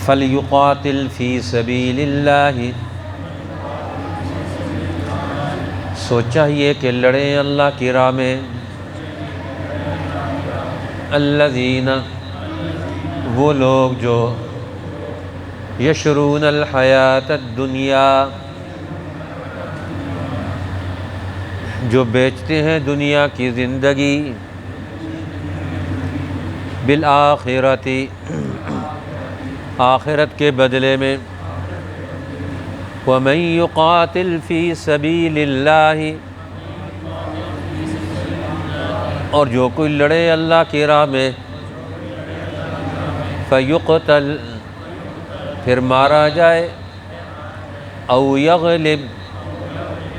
فلیقاتل فی سبیل اللہ، سو چاہیے کہ لڑیں اللہ کی راہ میں، الذین، وہ لوگ جو یشرون الحیات الدنیا، جو بیچتے ہیں دنیا کی زندگی، بالآخرتی، آخرت کے بدلے میں، وَمَن يُقَاتِلْ فِي سَبِيلِ اللَّهِ، اور جو کوئی لڑے اللہ کی راہ میں، فَيُقْتَلْ، پھر مارا جائے، او یغلب،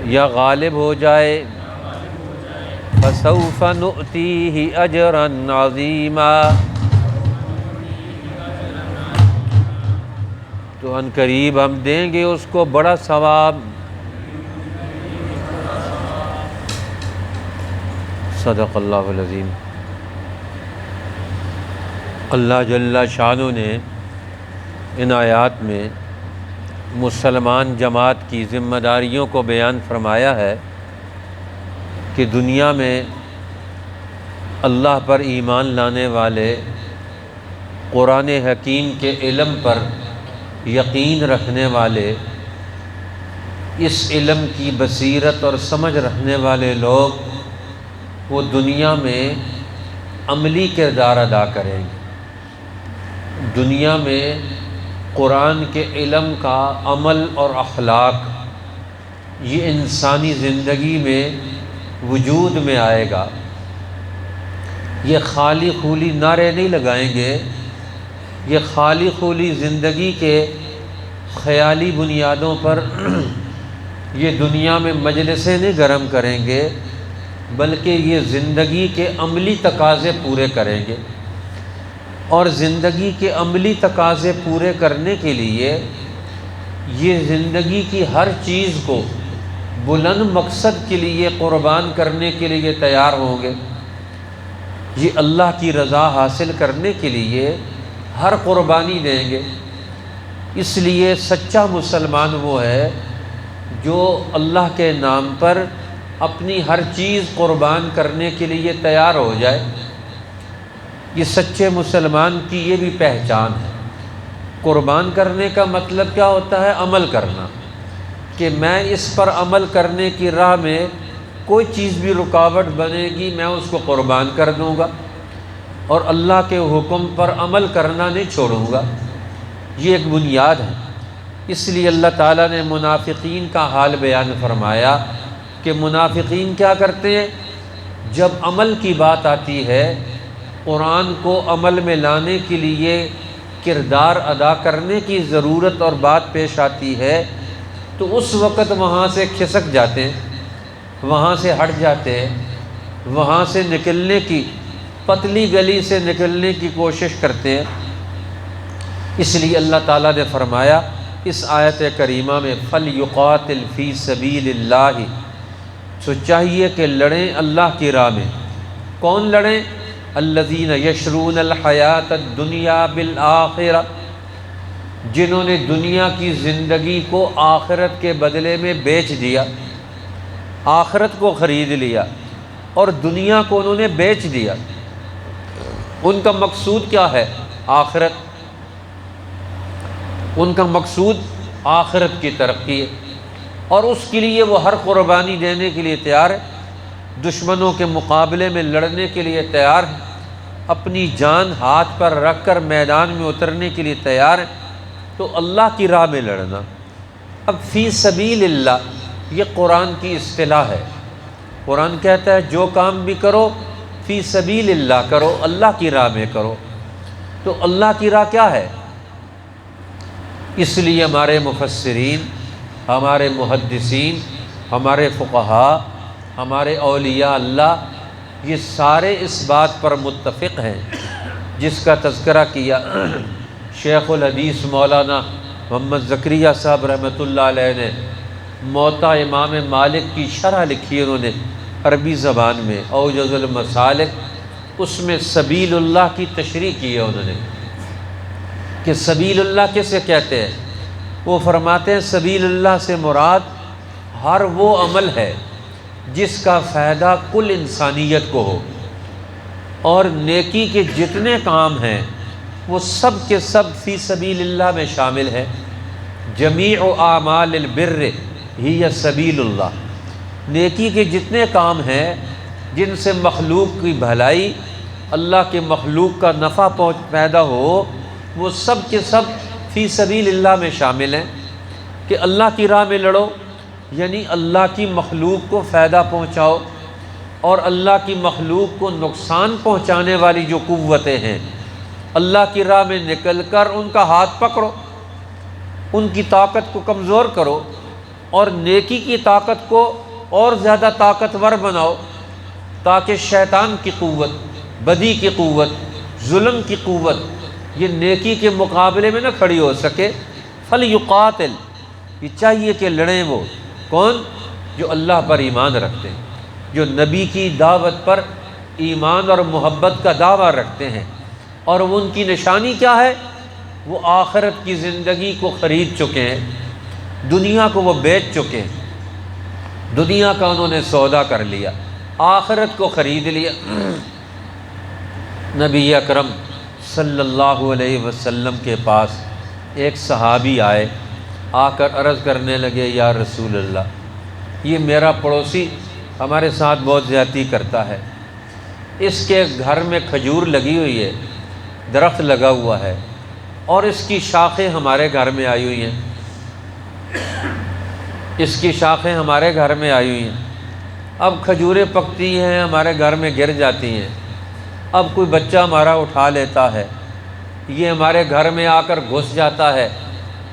یا غالب ہو جائے، فَسَوْفَ نُؤْتِيهِ أَجْرًا عَظِيمًا، تو ان قریب ہم دیں گے اس کو بڑا ثواب۔ صدق اللہ العظیم۔ اللہ جل شانہ نے ان آیات میں مسلمان جماعت کی ذمہ داریوں کو بیان فرمایا ہے کہ دنیا میں اللہ پر ایمان لانے والے، قرآن حکیم کے علم پر یقین رکھنے والے، اس علم کی بصیرت اور سمجھ رکھنے والے لوگ، وہ دنیا میں عملی کردار ادا کریں گے۔ دنیا میں قرآن کے علم کا عمل اور اخلاق، یہ انسانی زندگی میں وجود میں آئے گا۔ یہ خالی خولی نعرے نہیں لگائیں گے، یہ خالی خولی زندگی کے خیالی بنیادوں پر یہ دنیا میں مجلسیں نہیں گرم کریں گے، بلکہ یہ زندگی کے عملی تقاضے پورے کریں گے۔ اور زندگی کے عملی تقاضے پورے کرنے کے لیے یہ زندگی کی ہر چیز کو بلند مقصد کے لیے قربان کرنے کے لیے تیار ہوں گے۔ یہ اللہ کی رضا حاصل کرنے کے لیے ہر قربانی دیں گے۔ اس لیے سچا مسلمان وہ ہے جو اللہ کے نام پر اپنی ہر چیز قربان کرنے کے لیے تیار ہو جائے۔ یہ سچے مسلمان کی یہ بھی پہچان ہے۔ قربان کرنے کا مطلب کیا ہوتا ہے؟ عمل کرنا، کہ میں اس پر عمل کرنے کی راہ میں کوئی چیز بھی رکاوٹ بنے گی میں اس کو قربان کر دوں گا، اور اللہ کے حکم پر عمل کرنا نہیں چھوڑوں گا۔ یہ ایک بنیاد ہے۔ اس لیے اللہ تعالیٰ نے منافقین کا حال بیان فرمایا کہ منافقین کیا کرتے ہیں؟ جب عمل کی بات آتی ہے، قرآن کو عمل میں لانے کے لیے کردار ادا کرنے کی ضرورت اور بات پیش آتی ہے، تو اس وقت وہاں سے کھسک جاتے ہیں، وہاں سے ہٹ جاتے ہیں، وہاں سے نکلنے کی، پتلی گلی سے نکلنے کی کوشش کرتے ہیں۔ اس لیے اللہ تعالیٰ نے فرمایا اس آیت کریمہ میں، فَلْيُقَاتِلْ فِي سَبِيلِ اللَّهِ، سو چاہیے کہ لڑیں اللہ کی راہ میں۔ کون لڑیں؟ الذین یشرون الحیات الدنیا بالآخرہ، جنہوں نے دنیا کی زندگی کو آخرت کے بدلے میں بیچ دیا، آخرت کو خرید لیا اور دنیا کو انہوں نے بیچ دیا۔ ان کا مقصود کیا ہے؟ آخرت۔ ان کا مقصود آخرت کی ترقی ہے، اور اس کے لیے وہ ہر قربانی دینے کے لیے تیار ہے، دشمنوں کے مقابلے میں لڑنے کے لیے تیار ہے، اپنی جان ہاتھ پر رکھ کر میدان میں اترنے کے لیے تیار ہے۔ تو اللہ کی راہ میں لڑنا۔ اب فی سبیل اللہ یہ قرآن کی اصطلاح ہے۔ قرآن کہتا ہے جو کام بھی کرو فی سبیل اللہ کرو، اللہ کی راہ میں کرو۔ تو اللہ کی راہ کیا ہے؟ اس لیے ہمارے مفسرین، ہمارے محدثین، ہمارے فقہاء، ہمارے اولیاء اللہ، یہ سارے اس بات پر متفق ہیں، جس کا تذکرہ کیا شیخ الحدیث مولانا محمد زکریہ صاحب رحمۃ اللہ علیہ نے۔ موطا امام مالک کی شرح لکھی انہوں نے عربی زبان میں، اوجز المسالک، اس میں سبیل اللہ کی تشریح کی ہے انہوں نے۔ کہ سبیل اللہ کسے کہتے ہیں؟ وہ فرماتے ہیں سبیل اللہ سے مراد ہر وہ عمل ہے جس کا فائدہ کل انسانیت کو ہو، اور نیکی کے جتنے کام ہیں وہ سب کے سب فی سبیل اللہ میں شامل ہے۔ جمیع اعمال البر ہی سبیل اللہ، نیکی کے جتنے کام ہیں جن سے مخلوق کی بھلائی، اللہ کے مخلوق کا نفع پیدا ہو، وہ سب کے سب فی سبیل اللہ میں شامل ہیں۔ کہ اللہ کی راہ میں لڑو یعنی اللہ کی مخلوق کو فائدہ پہنچاؤ، اور اللہ کی مخلوق کو نقصان پہنچانے والی جو قوتیں ہیں اللہ کی راہ میں نکل کر ان کا ہاتھ پکڑو، ان کی طاقت کو کمزور کرو، اور نیکی کی طاقت کو اور زیادہ طاقتور بناؤ، تاکہ شیطان کی قوت، بدی کی قوت، ظلم کی قوت یہ نیکی کے مقابلے میں نہ کھڑی ہو سکے۔ فَلْيُقَاتِلْ، یہ چاہیے کہ لڑیں وہ کون؟ جو اللہ پر ایمان رکھتے ہیں، جو نبی کی دعوت پر ایمان اور محبت کا دعویٰ رکھتے ہیں۔ اور ان کی نشانی کیا ہے؟ وہ آخرت کی زندگی کو خرید چکے ہیں، دنیا کو وہ بیچ چکے ہیں، دنیا کا انہوں نے سودا کر لیا، آخرت کو خرید لیا۔ نبی اکرم صلی اللہ علیہ وسلم کے پاس ایک صحابی آئے، آ کر عرض کرنے لگے یا رسول اللہ، یہ میرا پڑوسی ہمارے ساتھ بہت زیادتی کرتا ہے، اس کے گھر میں کھجور لگی ہوئی ہے، درخت لگا ہوا ہے، اور اس کی شاخیں ہمارے گھر میں آئی ہوئی ہیں، اس کی شاخیں ہمارے گھر میں آئی ہوئی ہیں۔ اب کھجوریں پکتی ہیں ہمارے گھر میں گر جاتی ہیں، اب کوئی بچہ ہمارا اٹھا لیتا ہے، یہ ہمارے گھر میں آ کر گھس جاتا ہے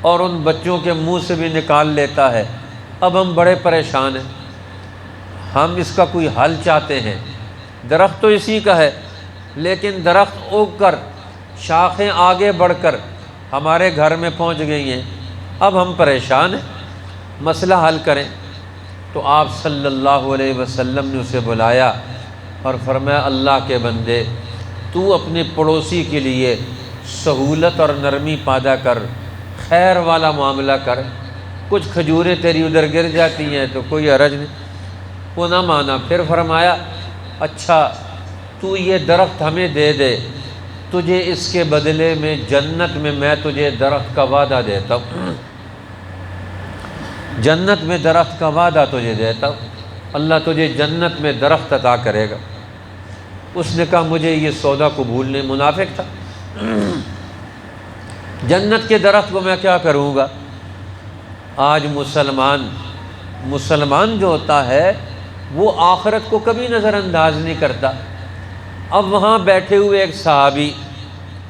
اور ان بچوں کے منہ سے بھی نکال لیتا ہے۔ اب ہم بڑے پریشان ہیں، ہم اس کا کوئی حل چاہتے ہیں۔ درخت تو اسی کا ہے، لیکن درخت اگ کر شاخیں آگے بڑھ کر ہمارے گھر میں پہنچ گئی ہیں، اب ہم پریشان ہیں، مسئلہ حل کریں۔ تو آپ صلی اللہ علیہ وسلم نے اسے بلایا اور فرمایا اللہ کے بندے، تو اپنے پڑوسی کے لیے سہولت اور نرمی پیدا کر، خیر والا معاملہ کر، کچھ کھجوریں تیری ادھر گر جاتی ہیں تو کوئی حرج نہیں۔ وہ نہ مانا، پھر فرمایا اچھا تو یہ درخت ہمیں دے دے، تجھے اس کے بدلے میں جنت میں تجھے درخت کا وعدہ دیتا ہوں، جنت میں درخت کا وعدہ تجھے دیتا ہوں، اللہ تجھے جنت میں درخت عطا کرے گا۔ اس نے کہا مجھے یہ سودا قبول نہیں، منافق تھا، جنت کے درخت کو میں کیا کروں گا۔ آج مسلمان جو ہوتا ہے وہ آخرت کو کبھی نظر انداز نہیں کرتا۔ اب وہاں بیٹھے ہوئے ایک صحابی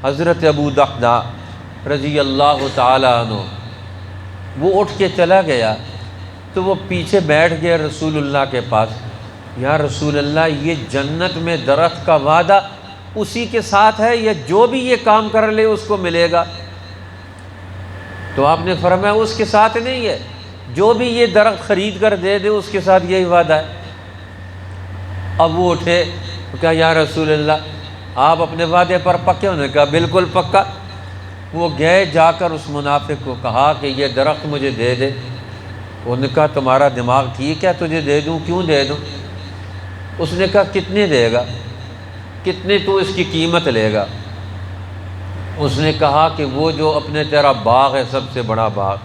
حضرت ابو دحدہ رضی اللہ تعالیٰ عنہ، وہ اٹھ کے چلا گیا تو وہ پیچھے بیٹھ گیا رسول اللہ کے پاس، یا رسول اللہ یہ جنت میں درخت کا وعدہ اسی کے ساتھ ہے یا جو بھی یہ کام کر لے اس کو ملے گا؟ تو آپ نے فرمایا اس کے ساتھ نہیں ہے، جو بھی یہ درخت خرید کر دے دے اس کے ساتھ یہی وعدہ ہے۔ اب وہ اٹھے تو کہا یا رسول اللہ آپ اپنے وعدے پر پکے؟ انہوں نے کہا بالکل پکا۔ وہ گئے، جا کر اس منافق کو کہا کہ یہ درخت مجھے دے دے۔ انہوں نے کہا تمہارا دماغ ٹھیک ہے، تجھے دے دوں؟ کیوں دے دوں؟ اس نے کہا کتنے دے گا، کتنے تو اس کی قیمت لے گا؟ اس نے کہا کہ وہ جو اپنے تیرا باغ ہے سب سے بڑا باغ،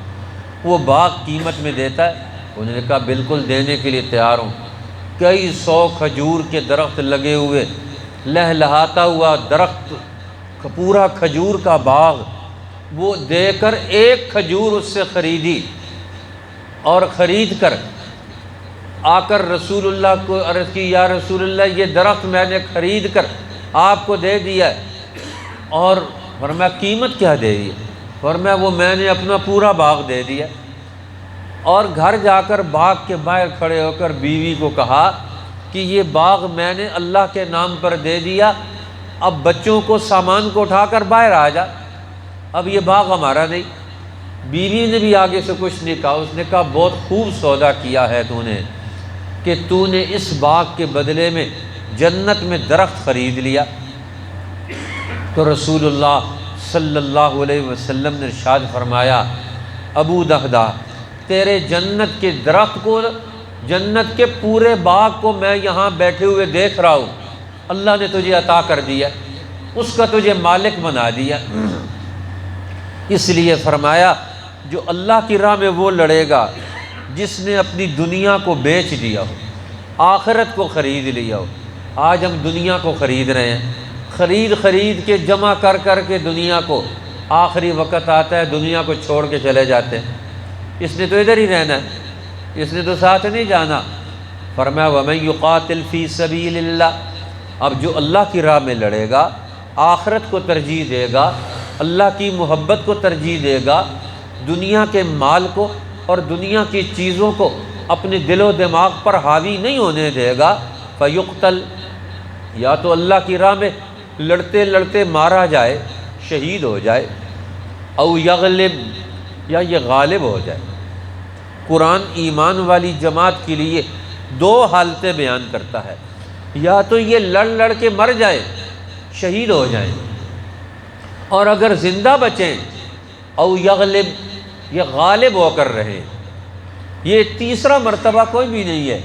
وہ باغ قیمت میں دیتا ہے؟ انہوں نے کہا بالکل دینے کے لیے تیار ہوں۔ کئی سو کھجور کے درخت لگے ہوئے، لہلہاتا ہوا درخت، پورا کھجور کا باغ، وہ دے کر ایک کھجور اس سے خریدی، اور خرید کر آ کر رسول اللہ کو عرض کی یا رسول اللہ یہ درخت میں نے خرید کر آپ کو دے دیا ہے۔ اور فرمایا قیمت کیا دے دی؟ فرمایا وہ میں نے اپنا پورا باغ دے دیا۔ اور گھر جا کر باغ کے باہر کھڑے ہو کر بیوی کو کہا کہ یہ باغ میں نے اللہ کے نام پر دے دیا، اب بچوں کو سامان کو اٹھا کر باہر آ جا، اب یہ باغ ہمارا نہیں۔ بیوی نے بھی آگے سے کچھ نہیں کہا، اس نے کہا بہت خوب سودا کیا ہے تو نے، کہ تو نے اس باغ کے بدلے میں جنت میں درخت خرید لیا۔ تو رسول اللہ صلی اللہ علیہ وسلم نے ارشاد فرمایا، ابو دہدہ تیرے جنت کے درخت کو، جنت کے پورے باغ کو میں یہاں بیٹھے ہوئے دیکھ رہا ہوں، اللہ نے تجھے عطا کر دیا، اس کا تجھے مالک بنا دیا۔ اس لیے فرمایا جو اللہ کی راہ میں وہ لڑے گا جس نے اپنی دنیا کو بیچ دیا ہو، آخرت کو خرید لیا ہو۔ آج ہم دنیا کو خرید رہے ہیں، خرید کے جمع کر کے دنیا کو، آخری وقت آتا ہے دنیا کو چھوڑ کے چلے جاتے ہیں۔ اس نے تو ادھر ہی رہنا ہے، اس نے تو ساتھ نہیں جانا۔ فرمایا وَمَن يُقَاتِلْ فِي سَبِيلِ اللَّهِ، اب جو اللہ کی راہ میں لڑے گا، آخرت کو ترجیح دے گا، اللہ کی محبت کو ترجیح دے گا، دنیا کے مال کو اور دنیا کی چیزوں کو اپنے دل و دماغ پر حاوی نہیں ہونے دے گا، فَيُقْتَلْ، یا تو اللہ کی راہ میں لڑتے لڑتے مارا جائے، شہید ہو جائے، او یغلب، یا یہ غالب ہو جائے۔ قرآن ایمان والی جماعت کے لیے دو حالتیں بیان کرتا ہے، یا تو یہ لڑ کے مر جائے، شہید ہو جائیں، اور اگر زندہ بچیں، او یغلب، یہ غالب ہو کر رہیں۔ یہ تیسرا مرتبہ کوئی بھی نہیں ہے،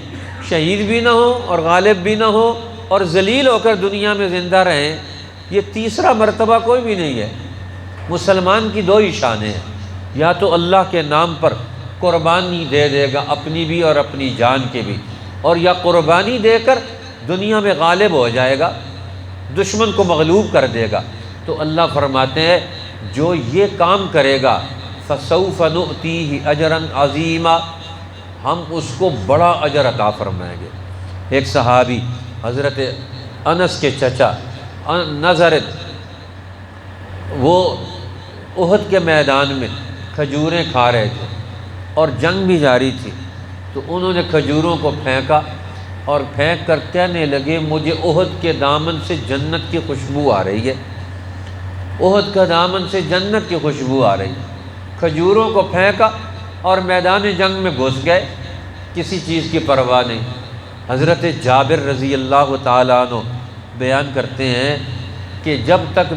شہید بھی نہ ہو اور غالب بھی نہ ہو اور ذلیل ہو کر دنیا میں زندہ رہیں، یہ تیسرا مرتبہ کوئی بھی نہیں ہے۔ مسلمان کی دو ہی شانیں ہیں، یا تو اللہ کے نام پر قربانی دے دے گا، اپنی بھی اور اپنی جان کے بھی، اور یا قربانی دے کر دنیا میں غالب ہو جائے گا، دشمن کو مغلوب کر دے گا۔ تو اللہ فرماتے ہیں جو یہ کام کرے گا فَسَوْفَ نُؤْتِيهِ أَجْرًا عَظِيمًا، ہم اس کو بڑا اجر عطا فرمائیں گے۔ ایک صحابی حضرت انس کے چچا نظرت، وہ احد کے میدان میں کھجوریں کھا رہے تھے اور جنگ بھی جاری تھی، تو انہوں نے کھجوروں کو پھینکا اور پھینک کر کہنے لگے مجھے احد کے دامن سے جنت کی خوشبو آ رہی ہے، احد کا دامن سے جنت کی خوشبو آ رہی ہے۔ کھجوروں کو پھینکا اور میدان جنگ میں گھس گئے، کسی چیز کی پرواہ نہیں۔ حضرت جابر رضی اللہ تعالیٰ عنہ بیان کرتے ہیں کہ جب تک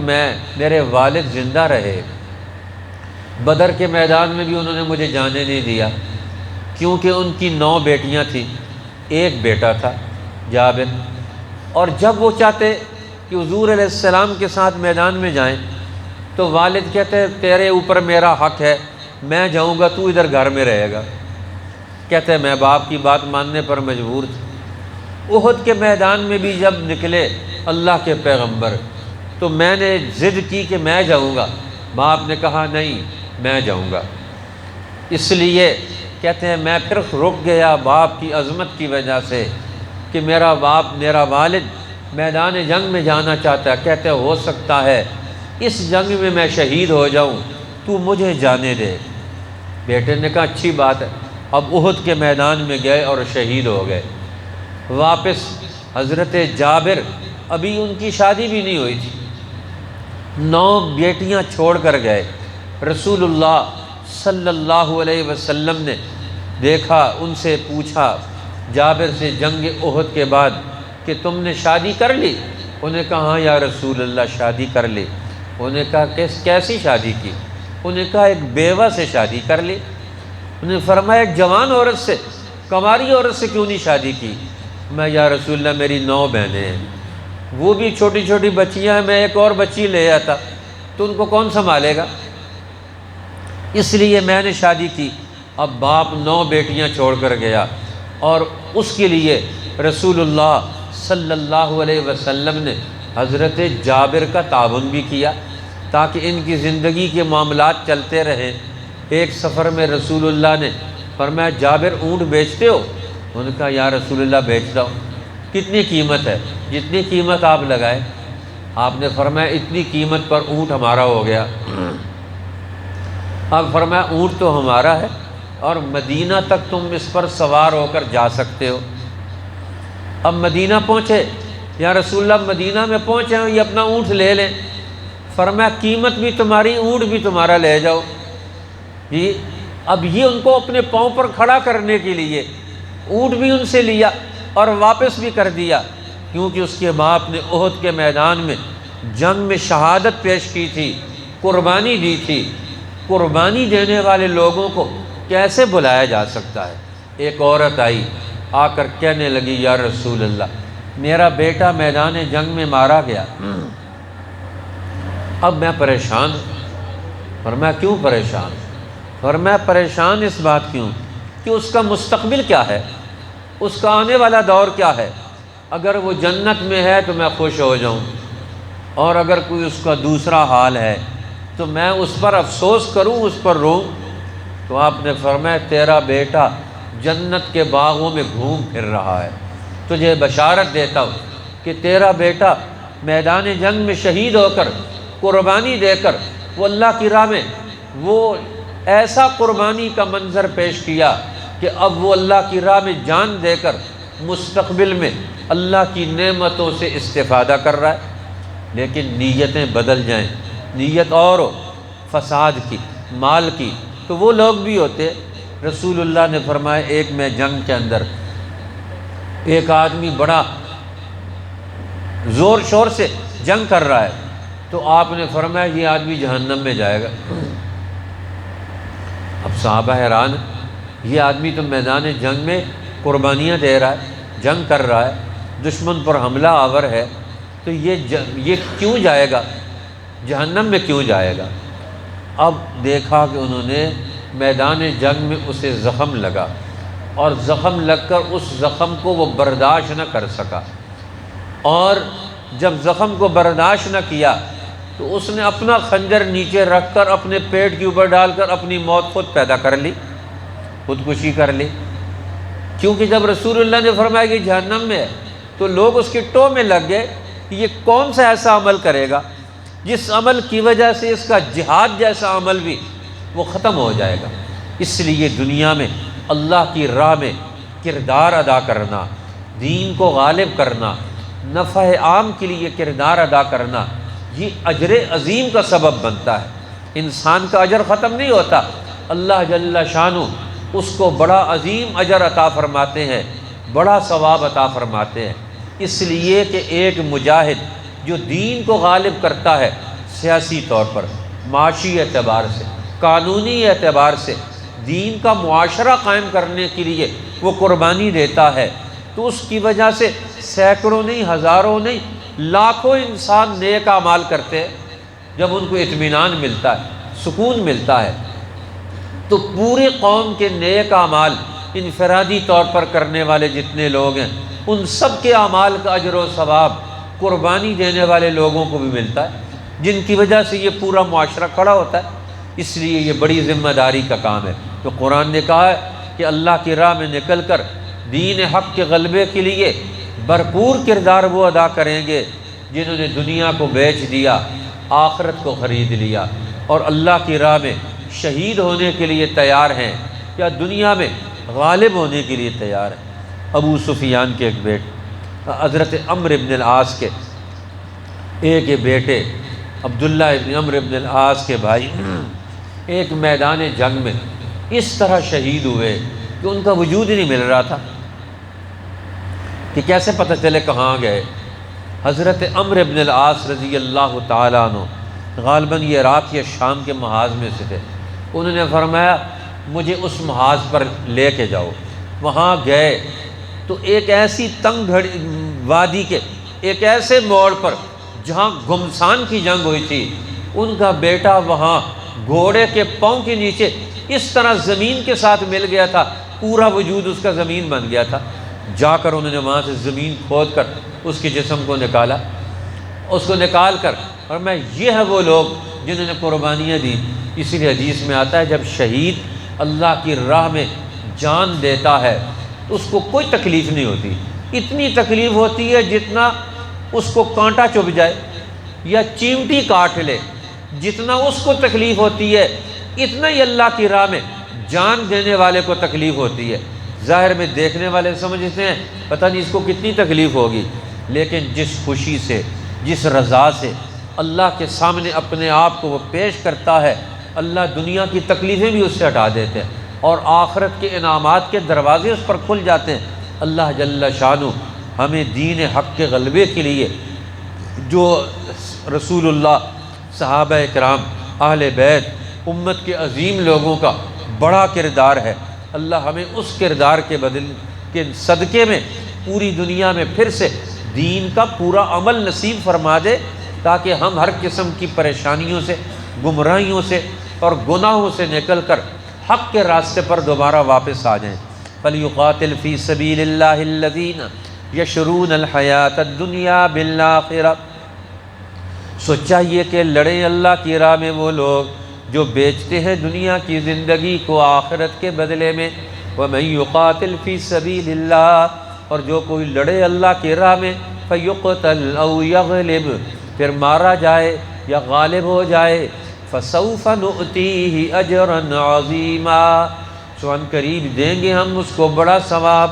میرے والد زندہ رہے، بدر کے میدان میں بھی انہوں نے مجھے جانے نہیں دیا، کیونکہ ان کی 9 بیٹیاں تھیں، ایک بیٹا تھا جابر، اور جب وہ چاہتے کہ حضور علیہ السلام کے ساتھ میدان میں جائیں تو والد کہتے تیرے اوپر میرا حق ہے، میں جاؤں گا تو ادھر گھر میں رہے گا۔ کہتے میں باپ کی بات ماننے پر مجبور تھا۔ احد کے میدان میں بھی جب نکلے اللہ کے پیغمبر تو میں نے ضد کی کہ میں جاؤں گا، باپ نے کہا نہیں میں جاؤں گا۔ اس لیے کہتے ہیں میں پھر رک گیا باپ کی عظمت کی وجہ سے کہ میرا باپ، میرا والد میدان جنگ میں جانا چاہتا ہے، کہتے ہو سکتا ہے اس جنگ میں میں شہید ہو جاؤں، تو مجھے جانے دے۔ بیٹے نے کہا اچھی بات ہے، اب احد کے میدان میں گئے اور شہید ہو گئے۔ واپس حضرت جابر، ابھی ان کی شادی بھی نہیں ہوئی تھی، 9 بیٹیاں چھوڑ کر گئے۔ رسول اللہ صلی اللہ علیہ وسلم نے دیکھا، ان سے پوچھا جابر سے جنگ احد کے بعد کہ تم نے شادی کر لی؟ انہوں نے کہا ہاں یا رسول اللہ شادی کر لی۔ انہوں نے کہا کیسی شادی کی؟ انہوں نے کہا ایک بیوہ سے شادی کر لی۔ انہوں نے فرمایا ایک جوان عورت سے، کماری عورت سے کیوں نہیں شادی کی؟ میں یا رسول اللہ میری 9 بہنیں ہیں، وہ بھی چھوٹی چھوٹی بچیاں ہیں، میں ایک اور بچی لے آتا تو ان کو کون سنبھالے گا، اس لیے میں نے شادی کی۔ اب باپ 9 بیٹیاں چھوڑ کر گیا، اور اس کے لیے رسول اللہ صلی اللہ علیہ وسلم نے حضرت جابر کا تعاون بھی کیا تاکہ ان کی زندگی کے معاملات چلتے رہیں۔ ایک سفر میں رسول اللہ نے فرمایا جابر اونٹ بیچتے ہو؟ انہوں نے کہا یا رسول اللہ بیچتا ہوں۔ کتنی قیمت ہے؟ جتنی قیمت آپ لگائے۔ آپ نے فرمایا اتنی قیمت پر اونٹ ہمارا ہو گیا۔ اب فرمایا اونٹ تو ہمارا ہے اور مدینہ تک تم اس پر سوار ہو کر جا سکتے ہو۔ اب مدینہ پہنچے، یا رسول اللہ مدینہ میں پہنچے ہیں، یہ اپنا اونٹ لے لیں۔ فرمایا قیمت بھی تمہاری، اونٹ بھی تمہارا لے جاؤ۔ اب یہ ان کو اپنے پاؤں پر کھڑا کرنے کے لیے اونٹ بھی ان سے لیا اور واپس بھی کر دیا، کیونکہ اس کے باپ نے احد کے میدان میں جنگ میں شہادت پیش کی تھی۔ قربانی دی تھی، قربانی دینے والے لوگوں کو کیسے بلایا جا سکتا ہے؟ ایک عورت آئی، آ کر کہنے لگی یا رسول اللہ میرا بیٹا میدان جنگ میں مارا گیا، اب میں پریشان ہوں۔ فرمایا کیوں پریشان؟ فرمایا پریشان اس بات کیوں کہ اس کا مستقبل کیا ہے، اس کا آنے والا دور کیا ہے؟ اگر وہ جنت میں ہے تو میں خوش ہو جاؤں، اور اگر کوئی اس کا دوسرا حال ہے تو میں اس پر افسوس کروں، اس پر روں۔ تو آپ نے فرمایا تیرا بیٹا جنت کے باغوں میں گھوم پھر رہا ہے، تجھے بشارت دیتا ہوں کہ تیرا بیٹا میدان جنگ میں شہید ہو کر قربانی دے کر وہ اللہ کی راہ میں وہ ایسا قربانی کا منظر پیش کیا کہ اب وہ اللہ کی راہ میں جان دے کر مستقبل میں اللہ کی نعمتوں سے استفادہ کر رہا ہے۔ لیکن نیتیں بدل جائیں، نیت اور ہو فساد کی، مال کی، تو وہ لوگ بھی ہوتے۔ رسول اللہ نے فرمایا ایک میں جنگ کے اندر ایک آدمی بڑا زور شور سے جنگ کر رہا ہے، تو آپ نے فرمایا یہ آدمی جہنم میں جائے گا۔ اب صحابہ حیران، یہ آدمی تو میدان جنگ میں قربانیاں دے رہا ہے، جنگ کر رہا ہے، دشمن پر حملہ آور ہے، تو یہ کیوں جائے گا، جہنم میں کیوں جائے گا؟ اب دیکھا کہ انہوں نے میدان جنگ میں اسے زخم لگا، اور زخم لگ کر اس زخم کو وہ برداشت نہ کر سکا، اور جب زخم کو برداشت نہ کیا تو اس نے اپنا خنجر نیچے رکھ کر اپنے پیٹ کے اوپر ڈال کر اپنی موت خود پیدا کر لی، خودکشی کر لی۔ کیونکہ جب رسول اللہ نے فرمایا کہ جہنم میں ہے تو لوگ اس کی ٹو میں لگ گئے کہ یہ کون سا ایسا عمل کرے گا جس عمل کی وجہ سے اس کا جہاد جیسا عمل بھی وہ ختم ہو جائے گا۔ اس لیے دنیا میں اللہ کی راہ میں کردار ادا کرنا، دین کو غالب کرنا، نفع عام کے لیے کردار ادا کرنا، یہ اجر عظیم کا سبب بنتا ہے۔ انسان کا اجر ختم نہیں ہوتا، اللہ جل شانہ اس کو بڑا عظیم اجر عطا فرماتے ہیں، بڑا ثواب عطا فرماتے ہیں۔ اس لیے کہ ایک مجاہد جو دین کو غالب کرتا ہے سیاسی طور پر، معاشی اعتبار سے، قانونی اعتبار سے، دین کا معاشرہ قائم کرنے کے لیے وہ قربانی دیتا ہے، تو اس کی وجہ سے سینکڑوں نہیں، ہزاروں نہیں، لاکھوں انسان نیک اعمال کرتے ہیں۔ جب ان کو اطمینان ملتا ہے، سکون ملتا ہے، تو پوری قوم کے نیک اعمال انفرادی طور پر کرنے والے جتنے لوگ ہیں ان سب کے اعمال کا اجر و ثواب قربانی دینے والے لوگوں کو بھی ملتا ہے، جن کی وجہ سے یہ پورا معاشرہ کھڑا ہوتا ہے۔ اس لیے یہ بڑی ذمہ داری کا کام ہے۔ تو قرآن نے کہا ہے کہ اللہ کی راہ میں نکل کر دین حق کے غلبے کے لیے بھرپور کردار وہ ادا کریں گے جنہوں نے دنیا کو بیچ دیا، آخرت کو خرید لیا، اور اللہ کی راہ میں شہید ہونے کے لیے تیار ہیں یا دنیا میں غالب ہونے کے لیے تیار ہیں۔ ابو سفیان کے ایک بیٹے، حضرت عمرو بن العاص کے ایک بیٹے عبداللہ ابن عمرو بن العاص کے بھائی ایک میدان جنگ میں اس طرح شہید ہوئے کہ ان کا وجود ہی نہیں مل رہا تھا کہ کیسے پتہ چلے کہاں گئے۔ حضرت عمرو بن العاص رضی اللہ تعالیٰ عنہ غالباً یہ عراق یا شام کے محاذ میں سے تھے، انہوں نے فرمایا مجھے اس محاذ پر لے کے جاؤ۔ وہاں گئے تو ایک ایسی تنگ وادی کے ایک ایسے موڑ پر جہاں گھمسان کی جنگ ہوئی تھی، ان کا بیٹا وہاں گھوڑے کے پاؤں کے نیچے اس طرح زمین کے ساتھ مل گیا تھا، پورا وجود اس کا زمین بن گیا تھا۔ جا کر انہوں نے وہاں سے زمین کھود کر اس کے جسم کو نکالا، اس کو نکال کر، اور میں یہ ہے وہ لوگ جنہوں نے قربانیاں دی۔ اسی لیے حدیث میں آتا ہے جب شہید اللہ کی راہ میں جان دیتا ہے تو اس کو کوئی تکلیف نہیں ہوتی، اتنی تکلیف ہوتی ہے جتنا اس کو کانٹا چبھ جائے یا چیمٹی کاٹ لے، جتنا اس کو تکلیف ہوتی ہے اتنا ہی اللہ کی راہ میں جان دینے والے کو تکلیف ہوتی ہے۔ ظاہر میں دیکھنے والے سمجھتے ہیں پتہ نہیں اس کو کتنی تکلیف ہوگی، لیکن جس خوشی سے، جس رضا سے اللہ کے سامنے اپنے آپ کو وہ پیش کرتا ہے، اللہ دنیا کی تکلیفیں بھی اس سے ہٹا دیتے ہیں اور آخرت کے انعامات کے دروازے اس پر کھل جاتے ہیں۔ اللہ جل شانہ ہمیں دین حق کے غلبے کے لیے جو رسول اللہ، صحابہ کرام اہل بیت امت کے عظیم لوگوں کا بڑا کردار ہے۔ اللہ ہمیں اس کردار کے صدقے میں پوری دنیا میں پھر سے دین کا پورا عمل نصیب فرما دے، تاکہ ہم ہر قسم کی پریشانیوں سے، گمراہیوں سے اور گناہوں سے نکل کر حق کے راستے پر دوبارہ واپس آ جائیں۔ فَلْيُقَاتِلْ فِي سَبِيلِ اللَّهِ الَّذِينَ يَشْرُونَ الْحَيَاةَ الدُّنْيَا بِالْآخِرَةِ، سو چاہیے کہ لڑیں اللہ کی راہ میں وہ لوگ جو بیچتے ہیں دنیا کی زندگی کو آخرت کے بدلے میں۔ وَمَن يُقَاتِلْ فِي سَبِيلِ اللَّهِ، اور جو کوئی لڑے اللہ کی راہ میں، فَيُقْتَلْ أَوْ يَغْلِبْ، پھر مارا جائے یا غالب ہو جائے، فَسَوْفَ نُؤْتِيهِ أَجْرًا عَظِيمًا، سو ان قریب دیں گے ہم اس کو بڑا ثواب۔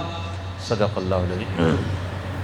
صدق اللہ العظیم۔